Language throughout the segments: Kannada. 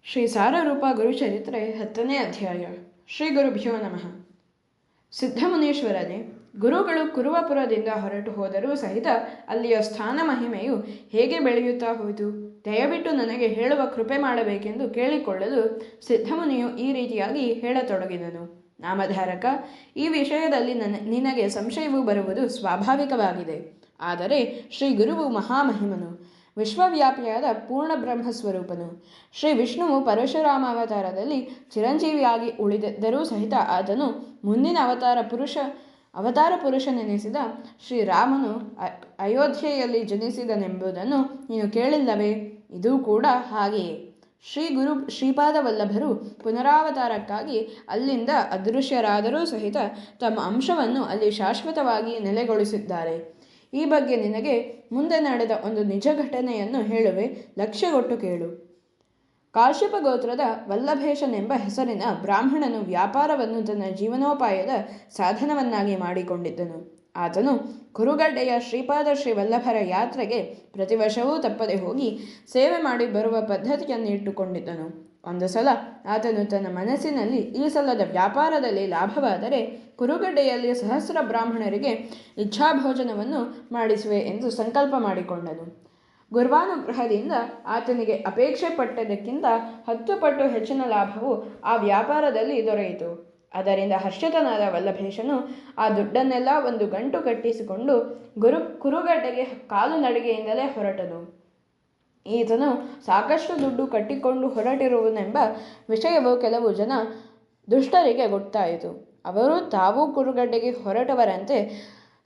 ಶ್ರೀ ಸಾರರೂಪ ಗುರುಚರಿತ್ರೆ 10ನೇ ಅಧ್ಯಾಯ. ಶ್ರೀ ಗುರುಭ್ಯೋ ನಮಃ. ಸಿದ್ಧಮುನೀಶ್ವರನೇ, ಗುರುಗಳು ಕುರುವಪುರದಿಂದ ಹೊರಟು ಹೋದರೂ ಸಹಿತ ಅಲ್ಲಿಯ ಸ್ಥಾನ ಮಹಿಮೆಯು ಹೇಗೆ ಬೆಳೆಯುತ್ತಾ ಹೋಯಿತು? ದಯವಿಟ್ಟು ನನಗೆ ಹೇಳುವ ಕೃಪೆ ಮಾಡಬೇಕೆಂದು ಕೇಳಿಕೊಳ್ಳಲು ಸಿದ್ಧಮುನಿಯು ಈ ರೀತಿಯಾಗಿ ಹೇಳತೊಡಗಿದನು. ನಾಮಧಾರಕ, ಈ ವಿಷಯದಲ್ಲಿ ನಿನಗೆ ಸಂಶಯವು ಬರುವುದು ಸ್ವಾಭಾವಿಕವಾಗಿದೆ. ಆದರೆ ಶ್ರೀ ಗುರುವು ಮಹಾಮಹಿಮನು, ವಿಶ್ವವ್ಯಾಪಿಯಾದ ಪೂರ್ಣ ಬ್ರಹ್ಮಸ್ವರೂಪನು. ಶ್ರೀ ವಿಷ್ಣುವು ಪರಶುರಾಮ ಅವತಾರದಲ್ಲಿ ಚಿರಂಜೀವಿಯಾಗಿ ಉಳಿದಿದ್ದರೂ ಸಹಿತ ಆತನು ಮುಂದಿನ ಅವತಾರ ಪುರುಷನೆನಿಸಿದ ಶ್ರೀರಾಮನು ಅಯೋಧ್ಯೆಯಲ್ಲಿ ಜನಿಸಿದನೆಂಬುದನ್ನು ನೀನು ಕೇಳಿಲ್ಲವೇ? ಇದೂ ಕೂಡ ಹಾಗೆಯೇ. ಶ್ರೀಪಾದವಲ್ಲಭರು ಪುನರಾವತಾರಕ್ಕಾಗಿ ಅಲ್ಲಿಂದ ಅದೃಶ್ಯರಾದರೂ ಸಹಿತ ತಮ್ಮ ಅಂಶವನ್ನು ಅಲ್ಲಿ ಶಾಶ್ವತವಾಗಿ ನೆಲೆಗೊಳಿಸಿದ್ದಾರೆ. ಈ ಬಗ್ಗೆ ನಿನಗೆ ಮುಂದೆ ನಡೆದ ಒಂದು ನಿಜ ಘಟನೆಯನ್ನು ಹೇಳುವೆ, ಲಕ್ಷ್ಯಗೊಟ್ಟು ಕೇಳು. ಕಾಶ್ಯಪ ಗೋತ್ರದ ವಲ್ಲಭೇಶನೆಂಬ ಹೆಸರಿನ ಬ್ರಾಹ್ಮಣನು ವ್ಯಾಪಾರವನ್ನು ತನ್ನ ಜೀವನೋಪಾಯದ ಸಾಧನವನ್ನಾಗಿ ಮಾಡಿಕೊಂಡಿದ್ದನು. ಆತನು ಕುರುಗಡ್ಡೆಯ ಶ್ರೀಪಾದ ಶ್ರೀ ವಲ್ಲಭರ ಯಾತ್ರೆಗೆ ಪ್ರತಿ ವರ್ಷವೂ ತಪ್ಪದೆ ಹೋಗಿ ಸೇವೆ ಮಾಡಿ ಬರುವ ಪದ್ಧತಿಯನ್ನು ಇಟ್ಟುಕೊಂಡಿದ್ದನು. ಒಂದು ಸಲ ಆತನು ತನ್ನ ಮನಸ್ಸಿನಲ್ಲಿ ಈ ಸಲದ ವ್ಯಾಪಾರದಲ್ಲಿ ಲಾಭವಾದರೆ ಕುರುಗಡ್ಡೆಯಲ್ಲಿ ಸಹಸ್ರ ಬ್ರಾಹ್ಮಣರಿಗೆ ಇಚ್ಛಾಭೋಜನವನ್ನು ಮಾಡಿಸುವೆ ಎಂದು ಸಂಕಲ್ಪ ಮಾಡಿಕೊಂಡನು. ಗುರುವಾನುಗ್ರಹದಿಂದ ಆತನಿಗೆ ಅಪೇಕ್ಷೆ ಪಟ್ಟದಕ್ಕಿಂತ 10 ಪಟ್ಟು ಹೆಚ್ಚಿನ ಲಾಭವು ಆ ವ್ಯಾಪಾರದಲ್ಲಿ ದೊರೆಯಿತು. ಅದರಿಂದ ಹರ್ಷಿತನಾದ ವಲ್ಲಭೇಶನು ಆ ದುಡ್ಡನ್ನೆಲ್ಲ ಒಂದು ಗಂಟು ಕಟ್ಟಿಸಿಕೊಂಡು ಕುರುಗಡ್ಡೆಗೆ ಕಾಲು ನಡಿಗೆಯಿಂದಲೇ ಹೊರಟನು. ಈತನು ಸಾಕಷ್ಟು ದುಡ್ಡು ಕಟ್ಟಿಕೊಂಡು ಹೊರಟಿರುವನೆಂಬ ವಿಷಯವು ಕೆಲವು ಜನ ದುಷ್ಟರಿಗೆ ಗೊತ್ತಾಯಿತು. ಅವರು ತಾವೂ ಕುರುಗಡ್ಡೆಗೆ ಹೊರಟವರಂತೆ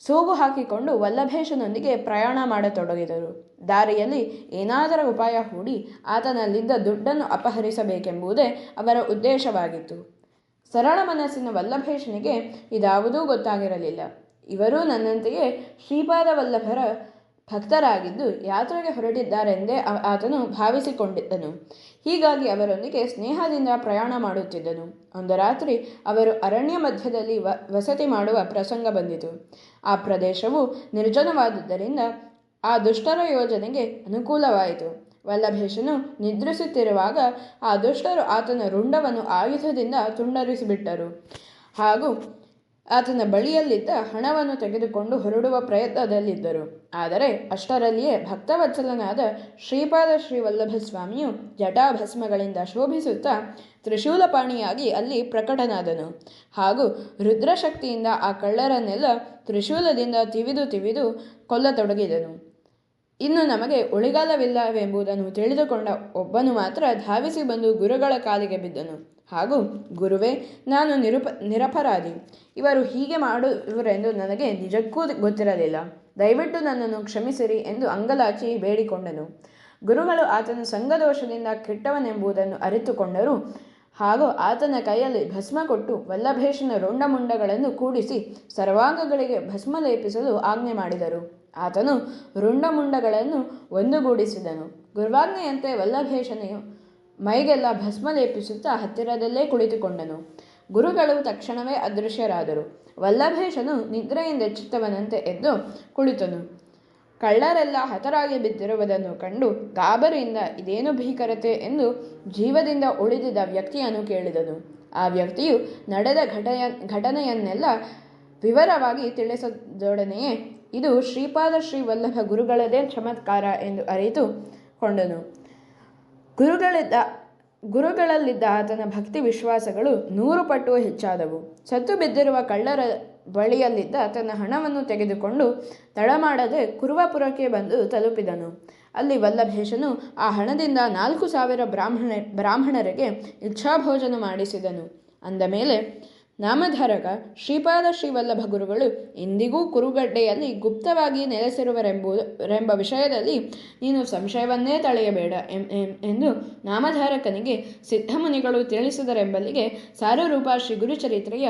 ಸೋಗು ಹಾಕಿಕೊಂಡು ವಲ್ಲಭೇಶನೊಂದಿಗೆ ಪ್ರಯಾಣ ಮಾಡತೊಡಗಿದರು. ದಾರಿಯಲ್ಲಿ ಏನಾದರೂ ಉಪಾಯ ಹೂಡಿ ಆತನಲ್ಲಿದ್ದ ದುಡ್ಡನ್ನು ಅಪಹರಿಸಬೇಕೆಂಬುದೇ ಅವರ ಉದ್ದೇಶವಾಗಿತ್ತು. ಸರಳ ಮನಸ್ಸಿನ ವಲ್ಲಭೇಶನಿಗೆ ಇದಾವುದೂ ಗೊತ್ತಾಗಿರಲಿಲ್ಲ. ಇವರು ನನ್ನಂತೆಯೇ ಶ್ರೀಪಾದವಲ್ಲಭರ ಭಕ್ತರಾಗಿದ್ದು ಯಾತ್ರೆಗೆ ಹೊರಟಿದ್ದಾರೆಂದೇ ಆತನು ಭಾವಿಸಿಕೊಂಡಿದ್ದನು. ಹೀಗಾಗಿ ಅವರೊಂದಿಗೆ ಸ್ನೇಹದಿಂದ ಪ್ರಯಾಣ ಮಾಡುತ್ತಿದ್ದನು. ಒಂದು ರಾತ್ರಿ ಅವರು ಅರಣ್ಯ ಮಧ್ಯದಲ್ಲಿ ವಸತಿ ಮಾಡುವ ಪ್ರಸಂಗ ಬಂದಿತು. ಆ ಪ್ರದೇಶವು ನಿರ್ಜನವಾದುದರಿಂದ ಆ ದುಷ್ಟರ ಯೋಜನೆಗೆ ಅನುಕೂಲವಾಯಿತು. ವಲ್ಲಭೇಶನು ನಿದ್ರಿಸುತ್ತಿರುವಾಗ ಆ ದುಷ್ಟರು ಆತನ ರುಂಡವನ್ನು ಆಯುಧದಿಂದ ತುಂಡರಿಸಿಬಿಟ್ಟರು. ಹಾಗೂ ಆತನ ಬಳಿಯಲ್ಲಿದ್ದ ಹಣವನ್ನು ತೆಗೆದುಕೊಂಡು ಹೊರಡುವ ಪ್ರಯತ್ನದಲ್ಲಿದ್ದರು. ಆದರೆ ಅಷ್ಟರಲ್ಲಿಯೇ ಭಕ್ತವತ್ಸಲನಾದ ಶ್ರೀಪಾದ ಶ್ರೀವಲ್ಲಭ ಸ್ವಾಮಿಯು ಜಟಾಭಸ್ಮಗಳಿಂದ ಶೋಭಿಸುತ್ತಾ ತ್ರಿಶೂಲಪಾಣಿಯಾಗಿ ಅಲ್ಲಿ ಪ್ರಕಟನಾದನು. ಹಾಗೂ ರುದ್ರಶಕ್ತಿಯಿಂದ ಆ ಕಳ್ಳರನ್ನೆಲ್ಲ ತ್ರಿಶೂಲದಿಂದ ತಿವಿದು ಕೊಲ್ಲತೊಡಗಿದನು. ಇನ್ನು ನಮಗೆ ಉಳಿಗಾಲವಿಲ್ಲವೆಂಬುದನ್ನು ತಿಳಿದುಕೊಂಡ ಒಬ್ಬನು ಮಾತ್ರ ಧಾವಿಸಿ ಬಂದು ಗುರುಗಳ ಕಾಲಿಗೆ ಬಿದ್ದನು. ಹಾಗೂ, ಗುರುವೇ, ನಾನು ನಿರಪರಾಧಿ. ಇವರು ಹೀಗೆ ಮಾಡುವರೆಂದು ನನಗೆ ನಿಜಕ್ಕೂ ಗೊತ್ತಿರಲಿಲ್ಲ. ದಯವಿಟ್ಟು ನನ್ನನ್ನು ಕ್ಷಮಿಸಿರಿ ಎಂದು ಅಂಗಲಾಚಿ ಬೇಡಿಕೊಂಡನು. ಗುರುಗಳು ಆತನ ಸಂಘದೋಷದಿಂದ ಕೆಟ್ಟವನೆಂಬುದನ್ನು ಅರಿತುಕೊಂಡರು. ಹಾಗೂ ಆತನ ಕೈಯಲ್ಲಿ ಭಸ್ಮ ಕೊಟ್ಟು ವಲ್ಲಭೇಶನ ರುಂಡಮುಂಡಗಳನ್ನು ಕೂಡಿಸಿ ಸರ್ವಾಂಗಗಳಿಗೆ ಭಸ್ಮ ಲೇಪಿಸಲು ಆಜ್ಞೆ ಮಾಡಿದರು. ಆತನು ರುಂಡಮುಂಡಗಳನ್ನು ಒಂದುಗೂಡಿಸಿದನು. ಗುರುವಾಜ್ಞೆಯಂತೆ ವಲ್ಲಭೇಶನೆಯು ಮೈಗೆಲ್ಲ ಭಸ್ಮ ಲೇಪಿಸುತ್ತಾ ಹತ್ತಿರದಲ್ಲೇ ಕುಳಿತುಕೊಂಡನು. ಗುರುಗಳು ತಕ್ಷಣವೇ ಅದೃಶ್ಯರಾದರು. ವಲ್ಲಭೇಶನು ನಿದ್ರೆಯಿಂದ ಎಚ್ಚೆತ್ತವನಂತೆ ಎದ್ದು ಕುಳಿತನು. ಕಳ್ಳರೆಲ್ಲ ಹತರಾಗಿ ಬಿದ್ದಿರುವುದನ್ನು ಕಂಡು ಗಾಬರಿಯಿಂದ ಇದೇನು ಭೀಕರತೆ ಎಂದು ಜೀವದಿಂದ ಉಳಿದಿದ್ದ ವ್ಯಕ್ತಿಯನ್ನು ಕೇಳಿದನು. ಆ ವ್ಯಕ್ತಿಯು ನಡೆದ ಘಟನೆಯನ್ನೆಲ್ಲ ವಿವರವಾಗಿ ತಿಳಿಸದೊಡನೆಯೇ ಇದು ಶ್ರೀಪಾದ ಶ್ರೀ ವಲ್ಲಭ ಗುರುಗಳದೇ ಚಮತ್ಕಾರ ಎಂದು ಅರಿತುಕೊಂಡನು. ಗುರುಗಳಲ್ಲಿದ್ದ ಆತನ ಭಕ್ತಿ ವಿಶ್ವಾಸಗಳು 100 ಪಟ್ಟು ಹೆಚ್ಚಾದವು. ಸತ್ತು ಬಿದ್ದಿರುವ ಕಳ್ಳರ ಬಳಿಯಲ್ಲಿದ್ದ ತನ್ನ ಹಣವನ್ನು ತೆಗೆದುಕೊಂಡು ತಡಮಾಡದೆ ಕುರುವಪುರಕ್ಕೆ ಬಂದು ತಲುಪಿದನು. ಅಲ್ಲಿ ವಲ್ಲಭೇಶನು ಆ ಹಣದಿಂದ 4,000 ಬ್ರಾಹ್ಮಣರಿಗೆ ಇಚ್ಛಾಭೋಜನ ಮಾಡಿಸಿದನು. ಅಂದ ಮೇಲೆ ನಾಮಧಾರಕ, ಶ್ರೀಪಾದ ಶ್ರೀವಲ್ಲಭ ಗುರುಗಳು ಇಂದಿಗೂ ಕುರುಗಡ್ಡೆಯಲ್ಲಿ ಗುಪ್ತವಾಗಿ ನೆಲೆಸಿರುವರೆಂಬ ವಿಷಯದಲ್ಲಿ ನೀನು ಸಂಶಯವನ್ನೇ ತಳೆಯಬೇಡ ಎಂದು ನಾಮಧಾರಕನಿಗೆ ಸಿದ್ಧಮುನಿಗಳು ತಿಳಿಸಿದರೆಂಬಲ್ಲಿಗೆ ಸಾರರೂಪ ಶ್ರೀ ಗುರುಚರಿತ್ರೆಯ